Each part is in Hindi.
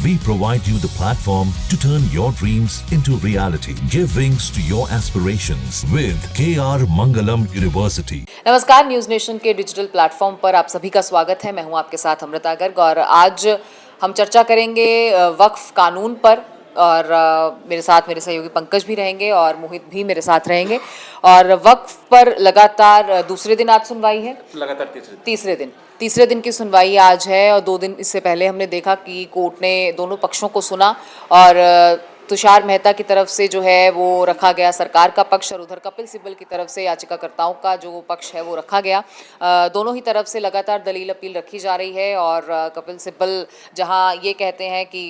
We provide you the platform to turn your dreams into reality. Give wings to your aspirations with KR Mangalam University. नमस्कार, न्यूज नेशन के डिजिटल प्लेटफॉर्म पर आप सभी का स्वागत है। मैं हूं आपके साथ अमृता गर्ग और आज हम चर्चा करेंगे वक्फ कानून पर और मेरे साथ मेरे सहयोगी पंकज भी रहेंगे और मोहित भी मेरे साथ रहेंगे। और वक्फ पर लगातार दूसरे दिन आज सुनवाई है, लगातार तीसरे दिन की सुनवाई आज है। और 2 दिन इससे पहले हमने देखा कि कोर्ट ने दोनों पक्षों को सुना और तुषार मेहता की तरफ से जो है वो रखा गया सरकार का पक्ष और उधर कपिल सिब्बल की तरफ से याचिकाकर्ताओं का जो पक्ष है वो रखा गया। दोनों ही तरफ से लगातार दलील अपील रखी जा रही है और कपिल सिब्बल जहां ये कहते हैं कि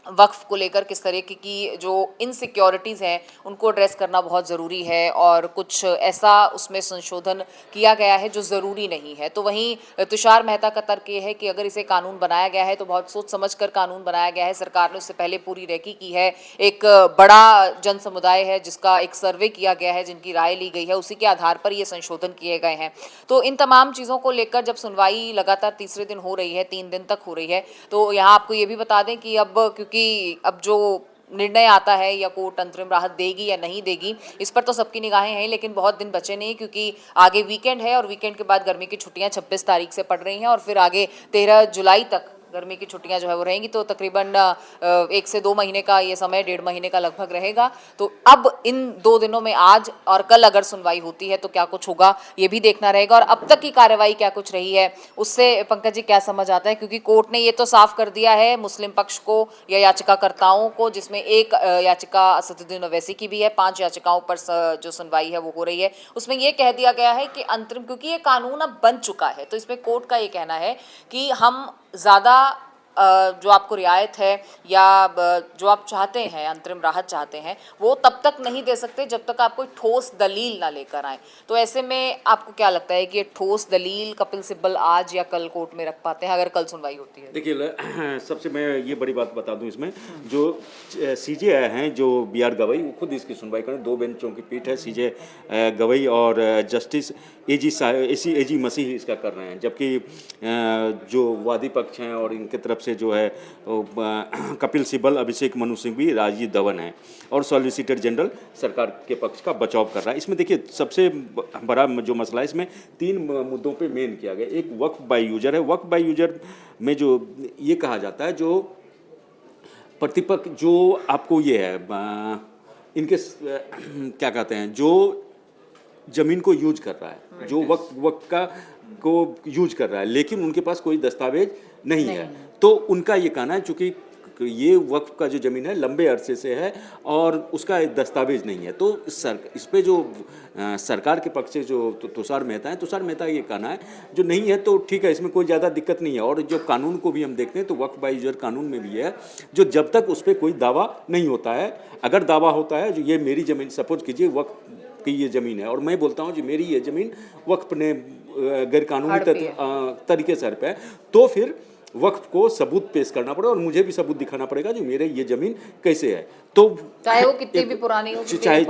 वक्फ को लेकर किस तरीके की जो इनसिक्योरिटीज़ हैं उनको एड्रेस करना बहुत ज़रूरी है और कुछ ऐसा उसमें संशोधन किया गया है जो ज़रूरी नहीं है। तो वहीं तुषार मेहता का तर्क ये है कि अगर इसे कानून बनाया गया है तो बहुत सोच समझकर कानून बनाया गया है। सरकार ने उससे पहले पूरी रेकी की है, एक बड़ा जन समुदाय है जिसका एक सर्वे किया गया है, जिनकी राय ली गई है, उसी के आधार पर ये संशोधन किए गए हैं। तो इन तमाम चीज़ों को लेकर जब सुनवाई लगातार तीसरे दिन हो रही है, 3 दिन तक हो रही है, तो यहाँ आपको ये भी बता दें कि अब जो निर्णय आता है या कोर्ट अंतरिम राहत देगी या नहीं देगी, इस पर तो सबकी निगाहें हैं, लेकिन बहुत दिन बचे नहीं क्योंकि आगे वीकेंड है और वीकेंड के बाद गर्मी की छुट्टियां 26 तारीख से पड़ रही हैं और फिर आगे 13 जुलाई तक गर्मी की छुट्टियां जो है वो रहेंगी। तो तकरीबन 1 से 2 महीने का ये समय, 1.5 महीने का लगभग रहेगा। तो अब इन 2 दिनों में आज और कल अगर सुनवाई होती है तो क्या कुछ होगा ये भी देखना रहेगा और अब तक की कार्रवाई क्या कुछ रही है उससे पंकज जी क्या समझ आता है, क्योंकि कोर्ट ने ये तो साफ कर दिया है मुस्लिम पक्ष को या याचिकाकर्ताओं को, जिसमें एक याचिका असदुद्दीन ओवैसी की भी है, 5 याचिकाओं पर जो सुनवाई है वो हो रही है, उसमें ये कह दिया गया है कि अंतरिम, क्योंकि ये कानून अब बन चुका है, तो इसमें कोर्ट का ये कहना है कि हम ज़्यादा जो आपको रियायत है या जो आप चाहते हैं, अंतरिम राहत चाहते हैं, वो तब तक नहीं दे सकते जब तक आप कोई ठोस दलील ना लेकर आए। तो ऐसे में आपको क्या लगता है कि ये ठोस दलील कपिल सिब्बल आज या कल कोर्ट में रख पाते हैं अगर कल सुनवाई होती है? देखिए, सबसे मैं ये बड़ी बात बता दूं, इसमें जो सीजे हैं, जो BR गवई, वो खुद इसकी सुनवाई करें। 2 बेंचों की पीठ है, सीजे गवई और जस्टिस एजी मसीह इसका कर रहे हैं, जबकि जो वादी पक्ष हैं और इनके तरफ से जो है कपिल सिब्बल, अभिषेक मनु सिंघवी, राजीव धवन है और सॉलिसिटर जनरल सरकार के पक्ष का बचाव कर रहा है। इसमें देखिए सबसे बड़ा जो मसला है, इसमें 3 मुद्दों पे मेन किया गया। एक वक्फ बाय यूजर है। वक्फ बाय यूजर में जो ये कहा जाता है, जो प्रतिपक्ष जो आपको ये है इनके क्या कहते हैं, जो जमीन को यूज कर रहा है, जो वक्त का को यूज कर रहा है, लेकिन उनके पास कोई दस्तावेज नहीं है, तो उनका ये कहना है चूँकि ये वक्फ का जो ज़मीन है लंबे अरसे से है और उसका दस्तावेज नहीं है, तो इस पे जो सरकार के पक्ष से जो तुषार मेहता है, तुषार मेहता ये कहना है जो नहीं है तो ठीक है, इसमें कोई ज़्यादा दिक्कत नहीं है। और जो कानून को भी हम देखते हैं तो वक्फ बाय यूजर कानून में भी है, जो जब तक उस पर कोई दावा नहीं होता है, अगर दावा होता है जो ये मेरी ज़मीन, सपोज कीजिए वक्फ की ये ज़मीन है और मैं बोलता हूँ जी मेरी ये ज़मीन वक्फ ने गैरकानूनी तरीके से हड़पा है, तो फिर वक्फ को सबूत पेश करना पड़ेगा और मुझे भी सबूत दिखाना पड़ेगा जो मेरे ये ज़मीन कैसे है, तो चाहे वो कितनी भी पुरानी हो, चाहे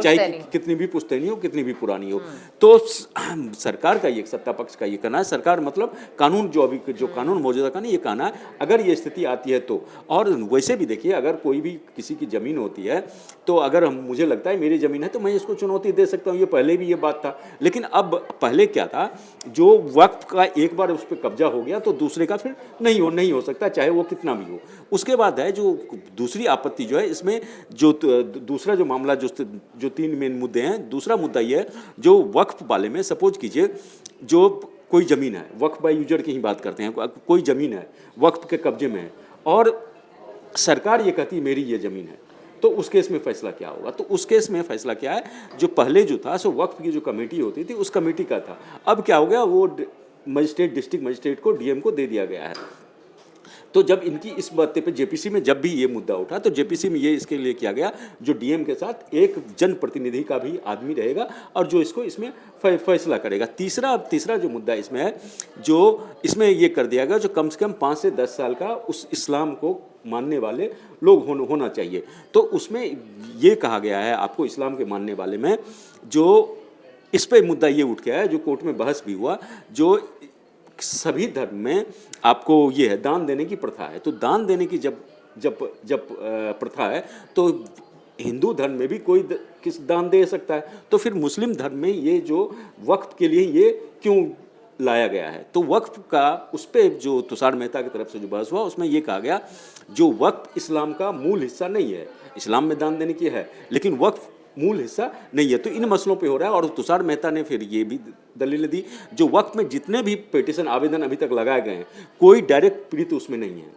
कितनी भी पुश्तैनी हो, कितनी भी पुरानी हो। तो सरकार का ये सत्ता पक्ष का ये कहना है, सरकार मतलब कानून जो अभी जो कानून मौजूदा का नहीं, ये कहना है अगर ये स्थिति आती है तो। और वैसे भी देखिए, अगर कोई भी किसी की ज़मीन होती है तो अगर मुझे लगता है मेरी ज़मीन है तो मैं इसको चुनौती दे सकता हूँ, ये पहले भी ये बात था। लेकिन अब पहले क्या था, जो वक्फ का एक बार उस पर कब्जा हो गया तो दूसरे का फिर नहीं हो सकता, चाहे वो कितना भी हो। उसके बाद है जो दूसरी आपत्ति जो है, इसमें जो दूसरा जो मामला जो 3 मेन मुद्दे हैं, दूसरा मुद्दा ये है जो वक्फ वाले में, सपोज कीजिए जो कोई ज़मीन है, वक्फ बाय यूजर की ही बात करते हैं, कोई ज़मीन है वक्फ के कब्जे में है और सरकार ये कहती है मेरी ये ज़मीन है, तो उस केस में फैसला क्या होगा? तो उस केस में फैसला क्या है, जो पहले जो था सो वक्फ की जो कमेटी होती थी उस कमेटी का था, अब क्या हो गया, वो मजिस्ट्रेट, डिस्ट्रिक्ट मजिस्ट्रेट को, DM को दे दिया गया है। तो जब इनकी इस बात पे जेपीसी में जब भी ये मुद्दा उठा तो जेपीसी में ये इसके लिए किया गया जो डीएम के साथ एक जनप्रतिनिधि का भी आदमी रहेगा और जो इसको इसमें फैसला करेगा। तीसरा जो मुद्दा इसमें है, जो इसमें ये कर दिया गया जो कम से कम 5 से 10 साल का उस इस्लाम को मानने वाले लोग होना चाहिए। तो उसमें ये कहा गया है आपको इस्लाम के मानने वाले में, जो इस पर मुद्दा ये उठ गया है जो कोर्ट में बहस भी हुआ, जो सभी धर्म में आपको ये है दान देने की प्रथा है। तो दान देने की जब जब जब प्रथा है, तो हिंदू धर्म में भी कोई किस दान दे सकता है, तो फिर मुस्लिम धर्म में ये जो वक्फ के लिए ये क्यों लाया गया है? तो वक्फ का उस पे जो तुषार मेहता की तरफ से जो बहस हुआ, उसमें ये कहा गया जो वक्फ इस्लाम का मूल हिस्सा नहीं है, इस्लाम में दान देने की है, लेकिन वक्फ मूल हिस्सा नहीं है, तो इन मसलों पे हो रहा है। और तुषार मेहता ने फिर ये भी दलील दी, जो वक्फ में जितने भी पिटीशन आवेदन अभी तक लगाए गए हैं, कोई डायरेक्ट पीड़ित उसमें नहीं है,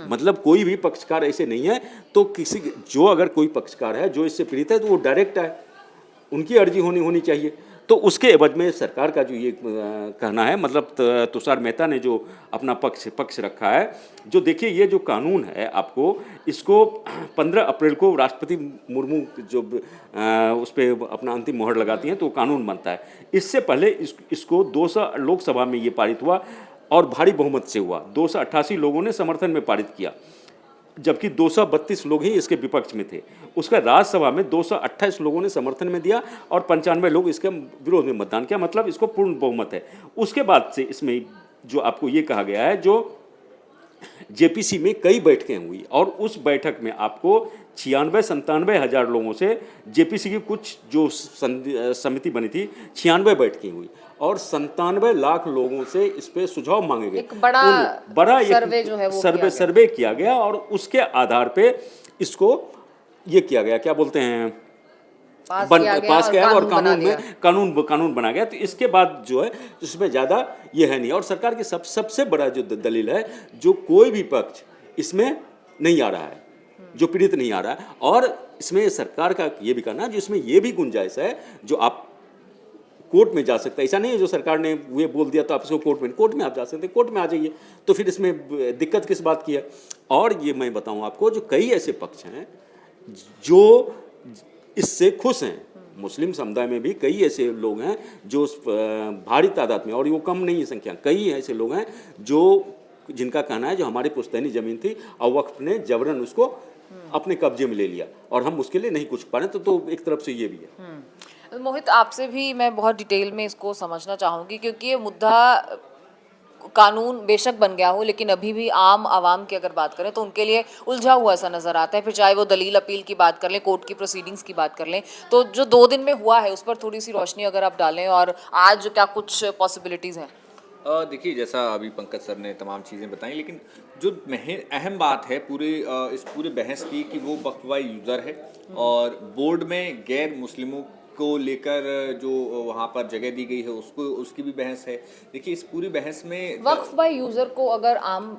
मतलब कोई भी पक्षकार ऐसे नहीं है, तो किसी जो अगर कोई पक्षकार है जो इससे पीड़ित है, तो वो डायरेक्ट है, उनकी अर्जी होनी चाहिए। तो उसके एवज में सरकार का जो ये कहना है, मतलब तुषार मेहता ने जो अपना पक्ष रखा है, जो देखिए ये जो कानून है आपको, इसको 15 अप्रैल को राष्ट्रपति मुर्मू जो उस पर अपना अंतिम मोहर लगाती हैं, तो कानून बनता है। इससे पहले इसको 200 लोकसभा में ये पारित हुआ और भारी बहुमत से हुआ, 288 लोगों ने समर्थन में पारित किया, जबकि 232 लोग ही इसके विपक्ष में थे। उसका राज्यसभा में 228 लोगों ने समर्थन में दिया और 95 लोग इसके विरोध में मतदान किया, मतलब इसको पूर्ण बहुमत है। उसके बाद से इसमें जो आपको ये कहा गया है, जो जेपीसी में कई बैठकें हुई और उस बैठक में आपको 96-97 हज़ार लोगों से जेपीसी की कुछ जो समिति बनी थी, 96 बैठकें हुई और 97 लाख लोगों से इस पे सुझाव मांगे गए। एक बड़ा सर्वे जो है वो सर्वे किया गया और उसके आधार पे इसको ये किया गया, क्या बोलते हैं, पास किया और कानून बना गया। तो इसके बाद जो है इसमें ज़्यादा ये है नहीं। और सरकार की सबसे बड़ा जो दलील है, जो कोई भी पक्ष इसमें नहीं आ रहा है, जो पीड़ित नहीं आ रहा है, और इसमें सरकार का ये भी कहना है जो इसमें ये भी गुंजाइश है जो आप कोर्ट में जा सकते हैं। ऐसा नहीं है जो सरकार ने ये बोल दिया तो आप इसको कोर्ट में आप जा सकते हैं, कोर्ट में आ जाइए, तो फिर इसमें दिक्कत किस बात की है। और ये मैं बताऊं आपको, जो कई ऐसे पक्ष हैं जो इससे खुश हैं, मुस्लिम समुदाय में भी कई ऐसे लोग हैं जो भारी तादाद में, और वो कम नहीं है संख्या, कई ऐसे लोग हैं जो जिनका कहना है जो हमारी पुश्तैनी ज़मीन थी और वक्फ ने जबरन उसको अपने कब्जे में ले लिया और हम उसके लिए नहीं कुछ पा रहे, तो एक तरफ से ये भी है। मोहित, आपसे भी मैं बहुत डिटेल में इसको समझना चाहूँगी, क्योंकि ये मुद्दा कानून बेशक बन गया हो, लेकिन अभी भी आम आवाम की अगर बात करें तो उनके लिए उलझा हुआ ऐसा नज़र आता है। फिर चाहे वो दलील अपील की बात कर लें, कोर्ट की प्रोसीडिंग्स की बात कर लें, तो जो 2 दिन में हुआ है उस पर थोड़ी सी रोशनी अगर आप डालें, और आज क्या कुछ पॉसिबिलिटीज़ हैं? देखिए, जैसा अभी पंकज सर ने तमाम चीज़ें बताई, लेकिन जो अहम बात है इस पूरे बहस की कि वो वक्फ यूज़र है और बोर्ड में गैर मुस्लिमों को लेकर जो वहाँ पर जगह दी गई है उसकी भी बहस है। देखिए, इस पूरी बहस में वक्फ बाय यूज़र को अगर आम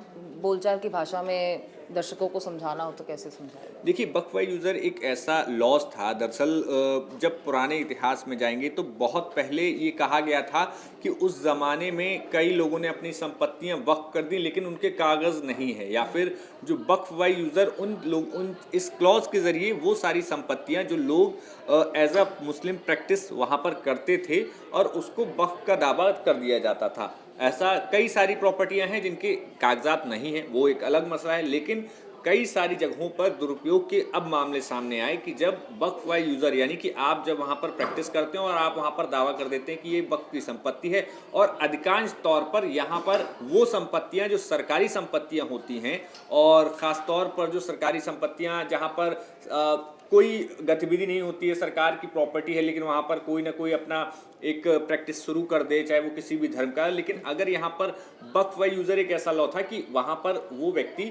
बोलचाल की भाषा में दर्शकों को समझाना हो तो कैसे समझाएगा? देखिए, वक्फ बाय यूज़र एक ऐसा लॉज था, दरअसल जब पुराने इतिहास में जाएंगे तो बहुत पहले ये कहा गया था कि उस ज़माने में कई लोगों ने अपनी संपत्तियां वक्फ कर दी, लेकिन उनके कागज़ नहीं है, या फिर जो वक्फ बाय यूज़र उन इस क्लॉज के ज़रिए वो सारी संपत्तियां जो लोग एज अ मुस्लिम प्रैक्टिस वहाँ पर करते थे और उसको वक्फ का दावा कर दिया जाता था। ऐसा कई सारी प्रॉपर्टियां हैं जिनके कागजात नहीं हैं, वो एक अलग मसला है, लेकिन कई सारी जगहों पर दुरुपयोग के अब मामले सामने आए कि जब वक्फ बाय यूज़र, यानी कि आप जब वहाँ पर प्रैक्टिस करते हो और आप वहाँ पर दावा कर देते हैं कि ये वक्फ की संपत्ति है, और अधिकांश तौर पर यहाँ पर वो संपत्तियाँ जो सरकारी संपत्तियाँ होती हैं, और ख़ास तौर पर जो सरकारी संपत्तियाँ जहाँ पर कोई गतिविधि नहीं होती है, सरकार की प्रॉपर्टी है, लेकिन वहाँ पर कोई ना कोई अपना एक प्रैक्टिस शुरू कर दे, चाहे वो किसी भी धर्म का है, लेकिन अगर यहाँ पर वक्फ बाय यूज़र एक ऐसा लॉ था कि वहाँ पर वो व्यक्ति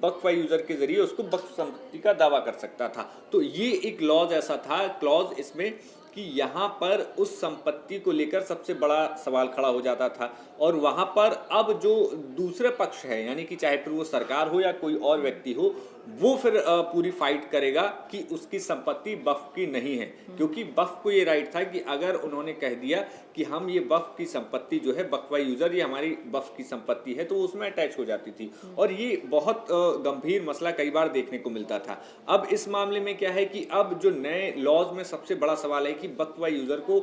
वक्फ बाय यूज़र के जरिए उसको वक्फ संपत्ति का दावा कर सकता था। तो ये एक लॉज ऐसा था, क्लॉज इसमें, कि यहाँ पर उस संपत्ति को लेकर सबसे बड़ा सवाल खड़ा हो जाता था, और वहाँ पर अब जो दूसरे पक्ष है, यानी कि चाहे फिर वो सरकार हो या कोई और व्यक्ति हो, वो फिर पूरी फाइट करेगा कि उसकी संपत्ति वक्फ की नहीं है, क्योंकि वक्फ को ये राइट था कि अगर उन्होंने कह दिया कि हम ये वक्फ की संपत्ति जो है वक्फ बाय यूज़र, ये हमारी वक्फ की संपत्ति है, तो उसमें अटैच हो जाती थी, और ये बहुत गंभीर मसला कई बार देखने को मिलता था। अब इस मामले में क्या है कि अब जो नए लॉज में सबसे बड़ा सवाल है कि वक्फ बाय यूज़र को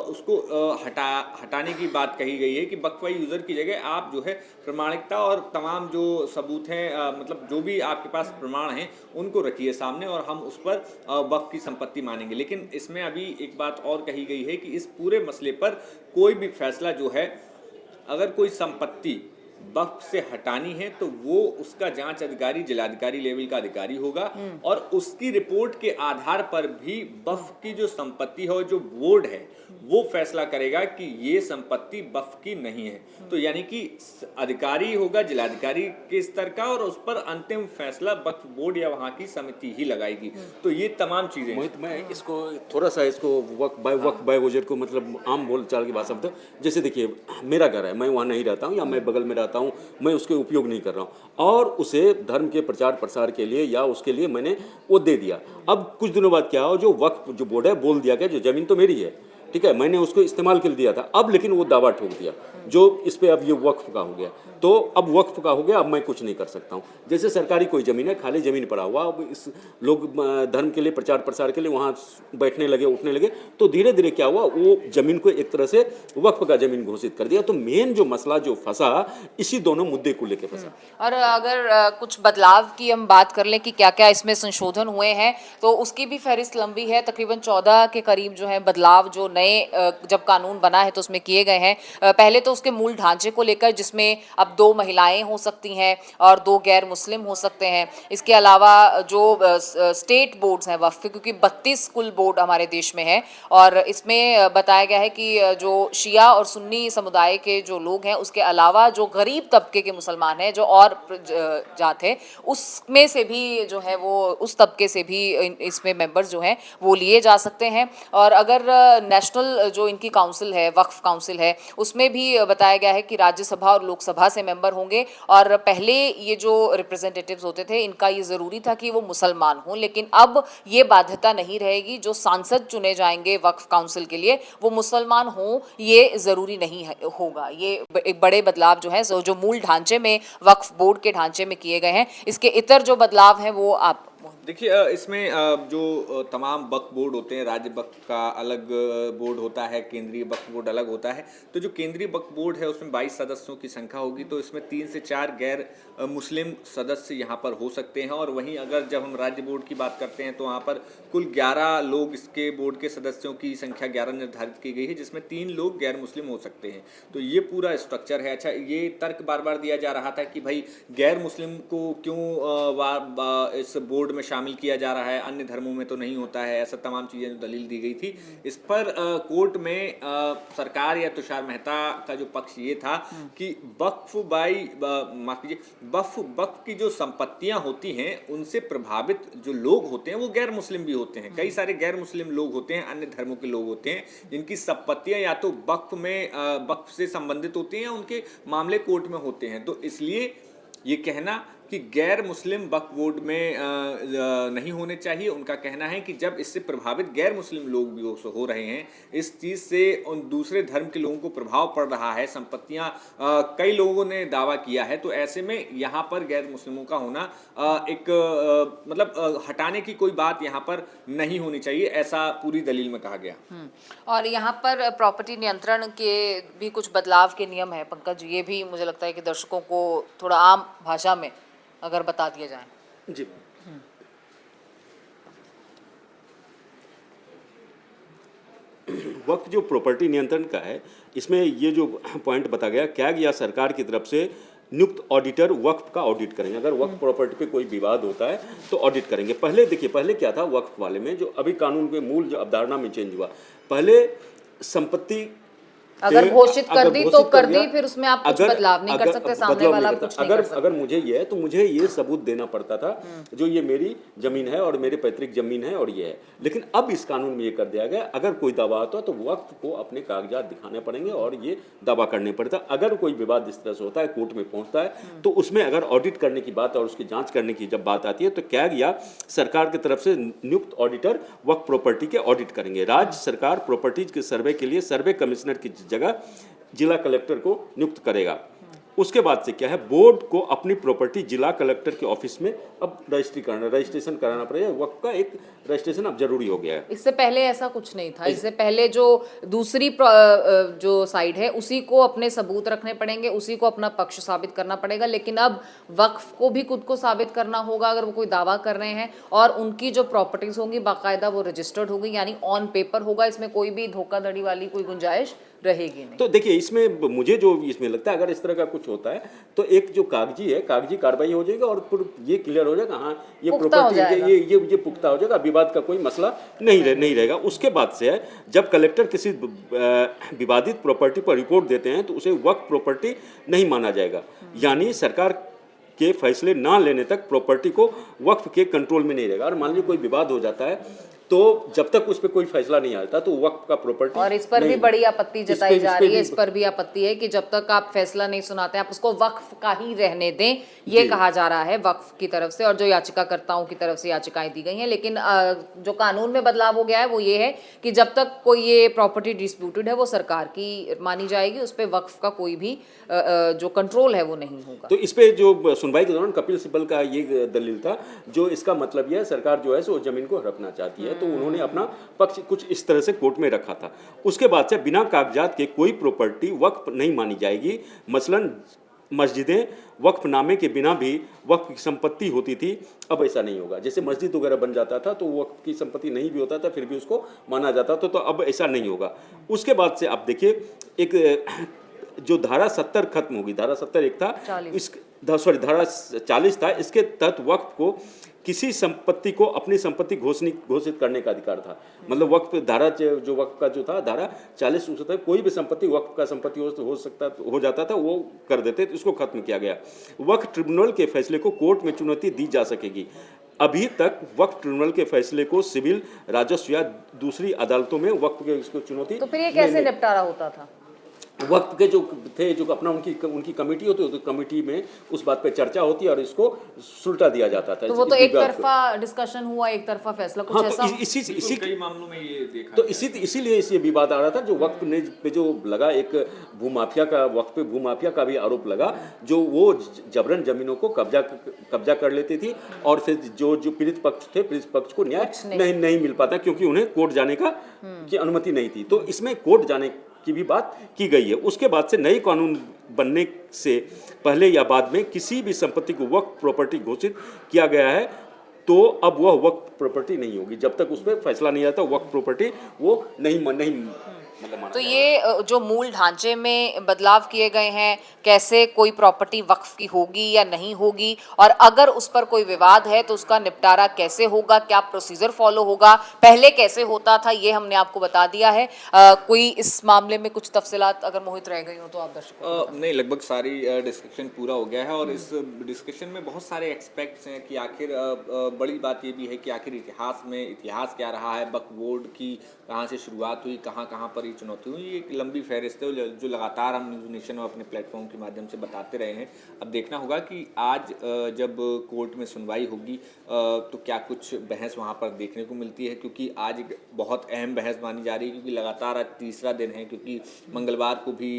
उसको हटाने की बात कही गई है कि वक्फ बाय यूज़र की जगह आप जो है प्रमाणिकता और तमाम जो सबूत हैं, मतलब जो भी आपके पास प्रमाण हैं, उनको रखिए सामने और हम उस पर वक्फ की संपत्ति मानेंगे। लेकिन इसमें अभी एक बात और कही गई है कि इस पूरे मसले पर कोई भी फैसला जो है, अगर कोई संपत्ति वक्फ से हटानी है तो वो उसका जांच अधिकारी जिलाधिकारी लेवल का अधिकारी होगा और उसकी रिपोर्ट के आधार पर भी वक्फ की जो संपत्ति है और जो बोर्ड है वो फैसला करेगा कि ये संपत्ति वक्फ की नहीं है। तो यानी कि अधिकारी होगा जिलाधिकारी के स्तर का और उस पर अंतिम फैसला वक्फ बोर्ड या वहां की समिति ही लगाएगी। तो ये तमाम चीजें मोहित, मैं इसको थोड़ा सा इसको वक्फ बाय वजह को मतलब आम बोल चाल की भाषा में, जैसे देखिए मेरा घर है, मैं वहाँ नहीं रहता हूँ या मैं बगल में रहता हूँ, मैं उसके उपयोग नहीं कर रहा हूँ और उसे धर्म के प्रचार प्रसार के लिए या उसके लिए मैंने वो दे दिया। अब कुछ दिनों बाद क्या हो, जो वक्फ जो बोर्ड है बोल दिया गया जो जमीन तो मेरी है, ठीक है, मैंने उसको इस्तेमाल के लिए दिया था, अब लेकिन वो दावा ठोक दिया जो इस पे अब ये वक्फ का हो गया, तो अब वक्फ का हो गया, अब मैं कुछ नहीं कर सकता हूँ। जैसे सरकारी कोई ज़मीन है, खाली ज़मीन पड़ा हुआ, अब इस लोग धर्म के लिए प्रचार प्रसार के लिए वहाँ बैठने लगे उठने लगे, तो धीरे धीरे क्या हुआ, वो ज़मीन को एक तरह से वक्फ का ज़मीन घोषित कर दिया। तो मेन जो मसला जो फंसा इसी दोनों मुद्दे को लेकर फंसा। और अगर कुछ बदलाव की हम बात कर लें कि क्या क्या इसमें संशोधन हुए हैं, तो उसकी भी फहरिस्त लंबी है। तकरीबन 14 के करीब जो है बदलाव जो नए जब कानून बना है तो उसमें किए गए हैं। पहले तो उसके मूल ढांचे को लेकर, जिसमें अब 2 महिलाएं हो सकती हैं और 2 गैर मुस्लिम हो सकते हैं। इसके अलावा जो स्टेट बोर्ड्स हैं वक्फ के, क्योंकि 32 कुल बोर्ड हमारे देश में है और इसमें बताया गया है कि जो शिया और सुन्नी समुदाय के जो लोग हैं उसके अलावा जो गरीब तबके के मुसलमान हैं, जो और जात है, उसमें से भी जो है वो उस तबके से भी इसमें मेंबर्स जो हैं वो लिए जा सकते हैं। और अगर नेशनल जो इनकी काउंसिल है, वक्फ काउंसिल है, उसमें भी बताया गया है कि राज्यसभा और लोकसभा से मेंबर होंगे। और पहले ये जो रिप्रेजेंटेटिव्स होते थे इनका ये ज़रूरी था कि वो मुसलमान हों, लेकिन अब ये बाध्यता नहीं रहेगी। जो सांसद चुने जाएंगे वक्फ काउंसिल के लिए वो मुसलमान हों, ये ज़रूरी नहीं होगा। ये एक बड़े बदलाव जो है जो मूल ढांचे में वक्फ बोर्ड के ढांचे में किए गए हैं। इसके इतर जो बदलाव हैं वो आप देखिए, इसमें जो तमाम वक्फ बोर्ड होते हैं, राज्य वक्फ का अलग बोर्ड होता है, केंद्रीय वक्फ बोर्ड अलग होता है। तो जो केंद्रीय वक्फ बोर्ड है उसमें 22 सदस्यों की संख्या होगी, तो इसमें 3 से 4 गैर मुस्लिम सदस्य यहाँ पर हो सकते हैं। और वहीं अगर जब हम राज्य बोर्ड की बात करते हैं तो वहाँ पर कुल 11 लोग, इसके बोर्ड के सदस्यों की संख्या 11 निर्धारित की गई है, जिसमें 3 लोग गैर मुस्लिम हो सकते हैं। तो ये पूरा स्ट्रक्चर है। अच्छा, ये तर्क बार बार दिया जा रहा था कि भाई गैर मुस्लिम को क्यों इस बोर्ड में शामिल किया जा रहा है, अन्य धर्मों में तो नहीं होता है, ऐसा तमाम चीज़ें जो दलील दी गई थी। इस पर कोर्ट में सरकार या तुषार मेहता का जो पक्ष ये था कि वक्फ की जो संपत्तियां होती हैं उनसे प्रभावित जो लोग होते हैं वो गैर मुस्लिम भी होते हैं। कई सारे गैर मुस्लिम लोग होते हैं, अन्य धर्मों के लोग होते हैं, जिनकी संपत्तियां या तो वक्फ से संबंधित होती हैं या उनके मामले कोर्ट में होते हैं। तो इसलिए ये कहना कि गैर मुस्लिम वक्फ बोर्ड में नहीं होने चाहिए, उनका कहना है कि जब इससे प्रभावित गैर मुस्लिम लोग भी हो रहे हैं, इस चीज़ से उन दूसरे धर्म के लोगों को प्रभाव पड़ रहा है, संपत्तियां कई लोगों ने दावा किया है, तो ऐसे में यहाँ पर गैर मुस्लिमों का होना मतलब हटाने की कोई बात यहाँ पर नहीं होनी चाहिए, ऐसा पूरी दलील में कहा गया। और यहाँ पर प्रॉपर्टी नियंत्रण के भी कुछ बदलाव के नियम है पंकज, ये भी मुझे लगता है कि दर्शकों को थोड़ा आम भाषा में अगर बता दिया जाए। जी, वक्फ जो प्रॉपर्टी नियंत्रण का है, इसमें ये जो पॉइंट बता गया, क्या या सरकार की तरफ से नियुक्त ऑडिटर वक्फ का ऑडिट करेंगे। अगर वक्फ प्रॉपर्टी पे कोई विवाद होता है तो ऑडिट करेंगे। पहले देखिए, पहले क्या था वक्फ वाले में, जो अभी कानून के मूल जो अवधारणा में चेंज हुआ, पहले संपत्ति अगर घोषित कर दी तो कर दी, फिर उसमें आप कुछ बदलाव नहीं कर सकते, सामने वाला कुछ नहीं कर सकता। अगर मुझे ये है तो मुझे ये सबूत देना पड़ता था जो ये मेरी जमीन है और मेरे पैतृक जमीन है और ये है। लेकिन अब इस कानून में ये कर दिया गया, अगर कोई दावा आता तो वक्त को अपने कागजात दिखाने पड़ेंगे और ये दावा करने पड़ता। अगर कोई विवाद इस तरह से होता है, कोर्ट में पहुंचता है, तो उसमें अगर ऑडिट करने की बात और उसकी जांच करने की जब बात आती है तो क्या या सरकार की तरफ से नियुक्त ऑडिटर वक्फ प्रॉपर्टी के ऑडिट करेंगे। राज्य सरकार प्रॉपर्टीज के सर्वे के लिए सर्वे कमिश्नर की जगह जिला कलेक्टर को नियुक्त करेगा। उसके बाद से क्या है, बोर्ड को अपनी प्रॉपर्टी जिला कलेक्टर के ऑफिस में अब रजिस्ट्रेशन कराना पड़ेगा। वक्फ का एक रजिस्ट्रेशन अब जरूरी हो गया है। इससे पहले ऐसा कुछ नहीं था। इससे पहले जो दूसरी जो साइड है उसी को अपने सबूत रखने पड़ेंगे, उसी को अपना पक्ष साबित करना पड़ेगा। लेकिन अब वक्फ को भी खुद को साबित करना होगा अगर वो कोई दावा कर रहे हैं, और उनकी जो प्रॉपर्टीज होंगी बाकायदा वो रजिस्टर्ड होगी, यानी ऑन पेपर होगा। इसमें कोई भी धोखाधड़ी वाली कोई गुंजाइश रहेगी नहीं। तो देखिए, इसमें मुझे जो इसमें लगता है, अगर इस तरह का कुछ कुछ होता है तो एक जो कागजी कार्रवाई हो जाएगा और फिर ये क्लियर हो जाएगा, हाँ ये पुख्ता हो प्रॉपर्टी जाएगा। ये पुख्ता हो जाएगा, विवाद का कोई मसला नहीं रहेगा। उसके बाद से है जब कलेक्टर किसी विवादित प्रॉपर्टी पर रिपोर्ट देते हैं तो उसे वक्फ प्रॉपर्टी नहीं माना जाएगा, यानी सरकार के फैसले ना लेने तक प्रॉपर्टी को वक्फ के कंट्रोल में नहीं रहेगा। और मान लीजिए कोई विवाद हो जाता है तो जब तक उस पर कोई फैसला नहीं आता तो वक्फ का प्रॉपर्टी, और इस पर भी बड़ी आपत्ति जताई जा रही है, इस पर भी आपत्ति है कि जब तक आप फैसला नहीं सुनाते आप उसको वक्फ का ही रहने दें, ये कहा जा रहा है वक्फ की तरफ से और जो याचिकाकर्ताओं की तरफ से याचिकाएं दी गई हैं। लेकिन जो कानून में बदलाव हो गया है वो ये है कि जब तक कोई ये प्रॉपर्टी डिस्प्यूटेड है वो सरकार की मानी जाएगी, उस पर वक्फ का कोई भी जो कंट्रोल है वो नहीं होगा। तो इस पे जो सुनवाई के दौरान कपिल सिब्बल का ये दलील था, जो इसका मतलब यह है सरकार जो है सो जमीन को हड़पना चाहती है, तो उन्होंने अपना पक्ष कुछ इस तरह से कोर्ट में रखा था। उसके बाद से बिना कागजात के कोई प्रॉपर्टी वक्फ नहीं मानी जाएगी। मसलन मस्जिदें वक्फनामे के बिना भी वक्फ की संपत्ति होती थी, अब ऐसा नहीं होगा। जैसे मस्जिद वगैरह बन जाता था तो वक्फ की संपत्ति नहीं भी होता था फिर भी उसको माना जाता था, तो अब ऐसा नहीं होगा। उसके बाद से आप देखिए एक जो धारा 70 खत्म होगी, धारा 70 एक था, धारा 40 था, इसके तहत वक्फ को किसी संपत्ति को अपनी संपत्ति घोषित करने का अधिकार था। मतलब वक्फ धारा जो वक्फ का जो था धारा 40 उसके तहत कोई भी संपत्ति वक्फ का संपत्ति हो जाता था वो कर देते, तो इसको खत्म किया गया। वक्फ ट्रिब्यूनल के फैसले को कोर्ट में चुनौती दी जा सकेगी। अभी तक वक्फ ट्रिब्यूनल के फैसले को सिविल, राजस्व या दूसरी अदालतों में वक्फ के इसको चुनौती, तो फिर ये कैसे निपटारा होता था? वक्त के जो थे जो अपना उनकी कमेटी होती है, तो कमेटी में उस बात पे चर्चा होती है और इसको सुलटा दिया जाता था। तो वो तो एक तरफा डिस्कशन हुआ, एक तरफा फैसला, कुछ हाँ, ऐसा। तो इसी कई मामलों में ये देखा तो इसीलिए ये विवाद आ रहा था। जो वक्फ ने पे जो लगा एक वक्फ पे भूमाफिया का भी आरोप लगा, जो वो जबरन जमीनों को कब्जा कर लेती थी और फिर जो पीड़ित पक्ष थे, पीड़ित पक्ष को न्याय नहीं मिल पाता क्योंकि उन्हें कोर्ट जाने की अनुमति नहीं थी। तो इसमें कोर्ट जाने की भी बात की गई है। उसके बाद से नई कानून बनने से पहले या बाद में किसी भी संपत्ति को वक्फ प्रॉपर्टी घोषित किया गया है तो अब वह वक्फ प्रॉपर्टी नहीं होगी। जब तक उस पर फैसला नहीं आता वक्फ प्रॉपर्टी वो नहीं तो ये जो मूल ढांचे में बदलाव किए गए हैं, कैसे कोई प्रॉपर्टी वक्फ की होगी या नहीं होगी, और अगर उस पर कोई विवाद है तो उसका निपटारा कैसे होगा, क्या प्रोसीजर फॉलो होगा, पहले कैसे होता था, ये हमने आपको बता दिया है। कोई इस मामले में कुछ तफसीलात अगर मोहित रह गई हो तो आप दर्शकों नहीं, लगभग सारी डिस्कशन पूरा हो गया है और इस डिस्कशन में बहुत सारे एक्सपेक्ट्स हैं कि आखिर बड़ी बात ये भी है कि आखिर इतिहास क्या रहा है, वक्फ बोर्ड की कहाँ से शुरुआत हुई, कहाँ पर ये चुनौती हुई। ये एक लंबी फहरिस्त है जो लगातार हम न्यूज़ नेशन और अपने प्लेटफॉर्म के माध्यम से बताते रहे हैं। अब देखना होगा कि आज जब कोर्ट में सुनवाई होगी तो क्या कुछ बहस वहाँ पर देखने को मिलती है, क्योंकि आज एक बहुत अहम बहस मानी जा रही है, क्योंकि लगातार आज तीसरा दिन है। क्योंकि मंगलवार को भी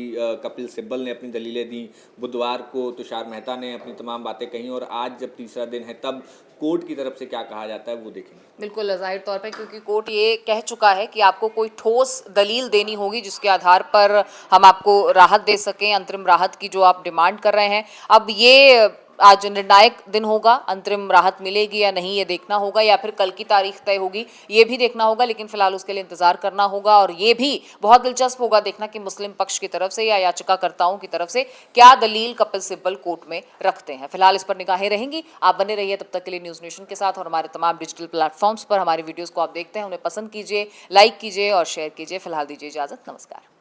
कपिल सिब्बल ने अपनी दलीलें दी, बुधवार को तुषार मेहता ने अपनी तमाम बातें कहीं, और आज जब तीसरा दिन है तब कोर्ट की तरफ से क्या कहा जाता है वो देखेंगे। बिल्कुल जाहिर तौर पे, क्योंकि कोर्ट ये कह चुका है कि आपको कोई ठोस दलील देनी होगी जिसके आधार पर हम आपको राहत दे सकें, अंतरिम राहत की जो आप डिमांड कर रहे हैं। अब ये आज निर्णायक दिन होगा, अंतरिम राहत मिलेगी या नहीं ये देखना होगा, या फिर कल की तारीख तय होगी ये भी देखना होगा। लेकिन फिलहाल उसके लिए इंतजार करना होगा और ये भी बहुत दिलचस्प होगा देखना कि मुस्लिम पक्ष की तरफ से या याचिकाकर्ताओं की तरफ से क्या दलील कपिल सिब्बल कोर्ट में रखते हैं। फिलहाल इस पर निगाहें रहेंगी। आप बने रहिए तब तक के लिए न्यूज़ नेशन के साथ और हमारे तमाम डिजिटल प्लेटफॉर्म्स पर हमारी वीडियोज़ को आप देखते हैं, उन्हें पसंद कीजिए, लाइक कीजिए और शेयर कीजिए। फिलहाल दीजिए इजाज़त, नमस्कार।